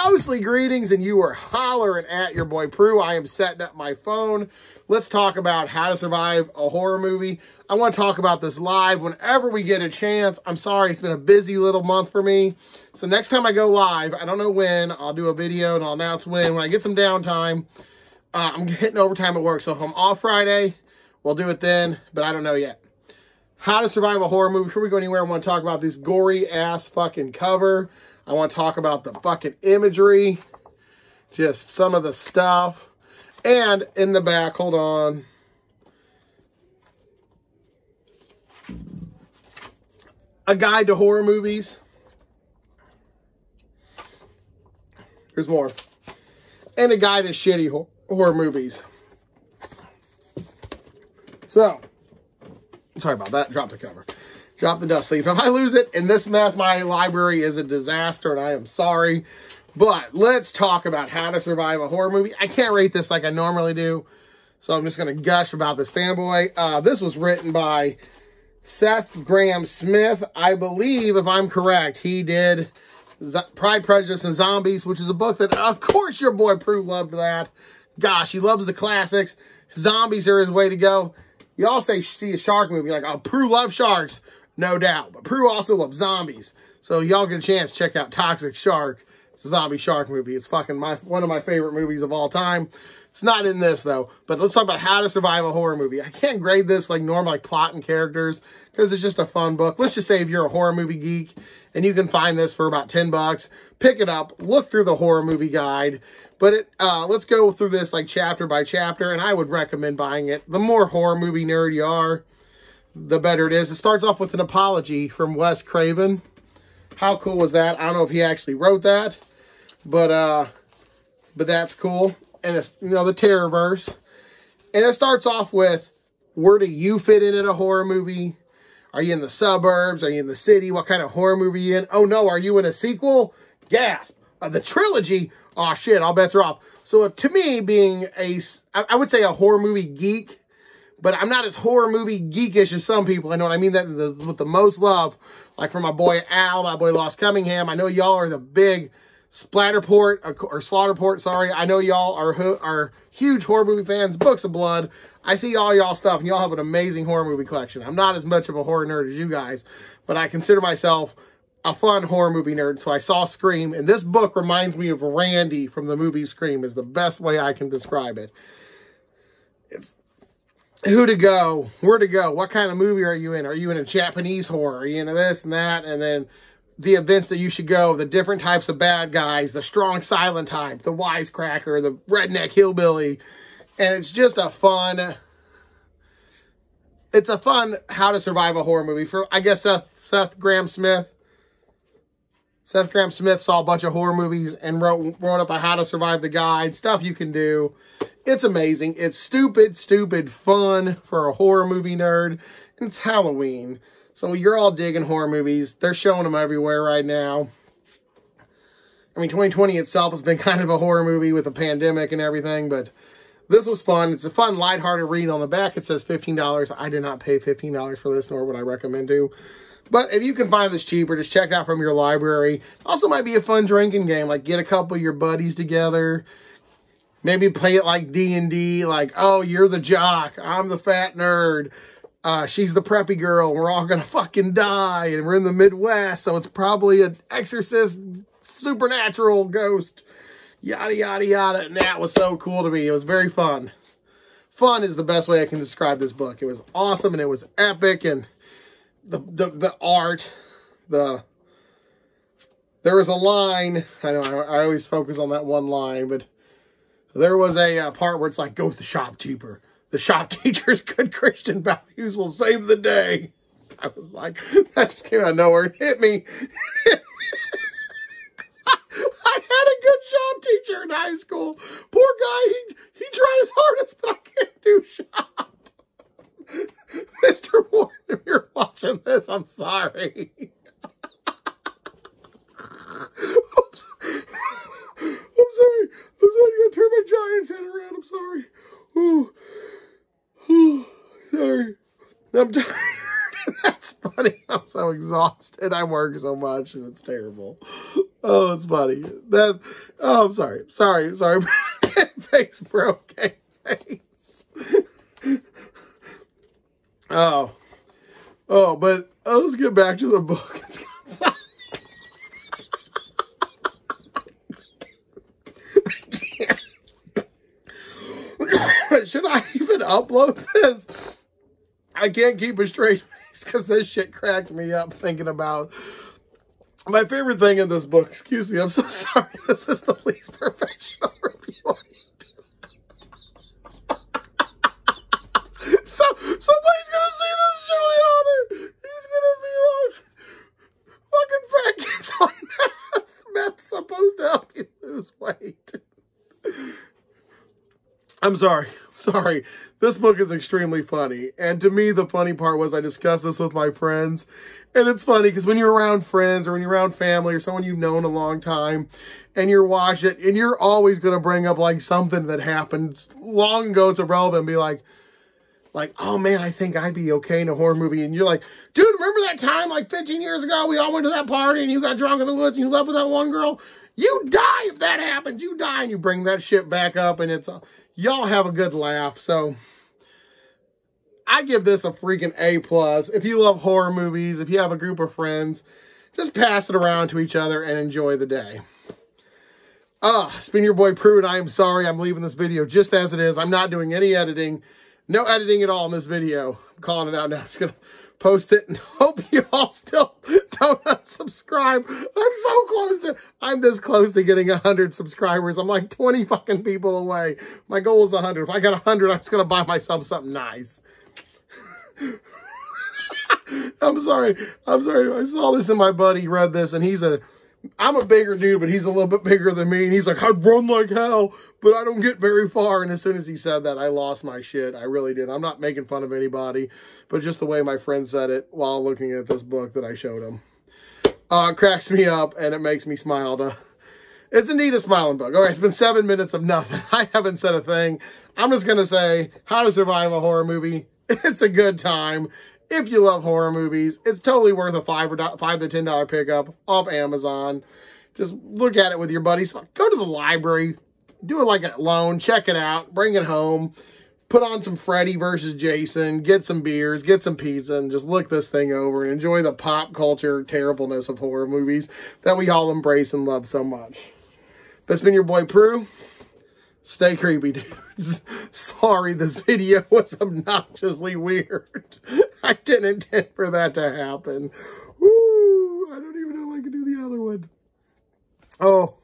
Ghostly greetings, and you are hollering at your boy Prue. I am setting up my phone. Let's talk about how to survive a horror movie. I want to talk about this live whenever we get a chance. I'm sorry, it's been a busy little month for me. So next time I go live, I don't know when, I'll do a video and I'll announce when I get some downtime. I'm hitting overtime at work, so if I'm off Friday, we'll do it then, but I don't know yet. How to survive a horror movie. Before we go anywhere, I want to talk about this gory-ass fucking cover. I want to talk about the fucking imagery, just some of the stuff. And in the back, hold on. A guide to horror movies. There's more. And a guide to shitty horror movies. So, sorry about that. Drop the cover. Drop the dust sleeve. If I lose it in this mess, my library is a disaster, and I am sorry. But let's talk about how to survive a horror movie. I can't rate this like I normally do, so I'm just going to gush about this fanboy. This was written by Seth Grahame-Smith. I believe, if I'm correct, he did Pride, Prejudice, and Zombies, which is a book that, of course, your boy Prue loved that. Gosh, he loves the classics. Zombies are his way to go. Y'all say see a shark movie, like, oh, Prue loves sharks. No doubt. But Prue also loves zombies. So y'all get a chance, check out Toxic Shark. It's a zombie shark movie. It's fucking one of my favorite movies of all time. It's not in this, though. But let's talk about how to survive a horror movie. I can't grade this like normal, like plot and characters, because it's just a fun book. Let's just say if you're a horror movie geek, and you can find this for about 10 bucks, pick it up, look through the horror movie guide. But let's go through this like chapter by chapter, and I would recommend buying it. The more horror movie nerd you are, the better it is. It starts off with an apology from Wes Craven. How cool was that? I don't know if he actually wrote that, but that's cool. And it's, you know, the Terrorverse. And it starts off with, where do you fit in a horror movie? Are you in the suburbs? Are you in the city? What kind of horror movie are you in? Oh no, are you in a sequel? Gasp. The trilogy? Oh shit, all bets are off. So to me, being I would say a horror movie geek, but I'm not as horror movie geekish as some people. I know what I mean that with the most love. Like for my boy Al, my boy Lost Cunningham. I know y'all are the big Splatterport, or Slaughterport, sorry. I know y'all are huge horror movie fans. Books of Blood. I see all y'all stuff, and y'all have an amazing horror movie collection. I'm not as much of a horror nerd as you guys, but I consider myself a fun horror movie nerd. So I saw Scream, and this book reminds me of Randy from the movie Scream, is the best way I can describe it. It's who to go, where to go, what kind of movie are you in? Are you in a Japanese horror? Are you into this and that? And then the events that you should go, the different types of bad guys, the strong silent type, the wisecracker, the redneck hillbilly. And it's just a fun, it's a fun how to survive a horror movie. For, I guess, Seth Grahame-Smith. Seth Grahame-Smith saw a bunch of horror movies and wrote up a how to survive the guide, stuff you can do. It's amazing. It's stupid, stupid fun for a horror movie nerd. And it's Halloween. So you're all digging horror movies. They're showing them everywhere right now. I mean, 2020 itself has been kind of a horror movie with the pandemic and everything, but this was fun. It's a fun, lighthearted read. On the back, it says $15. I did not pay $15 for this, nor would I recommend to. But if you can find this cheaper, just check it out from your library. Also might be a fun drinking game. Like, get a couple of your buddies together. Maybe play it like D&D. Like, oh, you're the jock. I'm the fat nerd. She's the preppy girl. We're all going to fucking die. And we're in the Midwest, so it's probably an exorcist supernatural ghost yada, yada, yada. And that was so cool to me. It was very fun. Fun is the best way I can describe this book. It was awesome and it was epic, and the art, there was a line, I know I always focus on that one line, but there was a part where it's like, go with the shopkeeper. The shopkeeper's good Christian values will save the day. I was like, that just came out of nowhere and hit me. I had a good shop teacher in high school. Poor guy, he tried his hardest, but I can't do shop. Mr. Warren, if you're watching this, I'm sorry. Oops. I'm sorry. I gotta turn my Giants head around. I'm sorry. Ooh. Ooh. Sorry. I'm tired. That's funny. I'm so exhausted. I work so much and it's terrible. Oh, it's funny. Oh, I'm sorry. Sorry. Face broke. Face. Oh, but let's get back to the book. Should I even upload this? I can't keep a straight face because this shit cracked me up thinking about my favorite thing in this book. Excuse me, I'm so sorry. This is the least professional review I do. So, somebody's gonna see this show the author. He's gonna be like, fucking fat kids on meth. Meth's supposed to help you lose weight. I'm sorry. This book is extremely funny. And to me, the funny part was I discussed this with my friends. And it's funny because when you're around friends or when you're around family or someone you've known a long time and you're watching it and you're always going to bring up like something that happened long ago, it's irrelevant, and be like, oh man, I think I'd be okay in a horror movie. And you're like, dude, remember that time like 15 years ago we all went to that party and you got drunk in the woods and you left with that one girl? You die if that happens. You die, and you bring that shit back up, and it's y'all have a good laugh. So I give this a freaking A+. If you love horror movies, if you have a group of friends, just pass it around to each other and enjoy the day. It's been your boy Prue, and I am sorry I'm leaving this video just as it is. I'm not doing any editing. No editing at all in this video. I'm calling it out now. I'm just going to post it and hope you all still don't unsubscribe. I'm this close to getting 100 subscribers. I'm like 20 fucking people away. My goal is 100. If I got 100, I'm just going to buy myself something nice. I'm sorry. I saw this and my buddy read this, and I'm a bigger dude, but he's a little bit bigger than me. And he's like, I'd run like hell, but I don't get very far. And as soon as he said that, I lost my shit. I really did. I'm not making fun of anybody, but just the way my friend said it while looking at this book that I showed him. It cracks me up and it makes me smile. It's indeed a smiling book. All right, it's been 7 minutes of nothing. I haven't said a thing. I'm just going to say How to Survive a Horror Movie. It's a good time. If you love horror movies, it's totally worth a $5 to $10 pickup off Amazon. Just look at it with your buddies. Go to the library, do it like a loan, check it out, bring it home, put on some Freddy versus Jason, get some beers, get some pizza, and just look this thing over and enjoy the pop culture terribleness of horror movies that we all embrace and love so much. That's been your boy Prue. Stay creepy, dudes. Sorry, this video was obnoxiously weird. I didn't intend for that to happen. Woo! I don't even know if I can do the other one. Oh.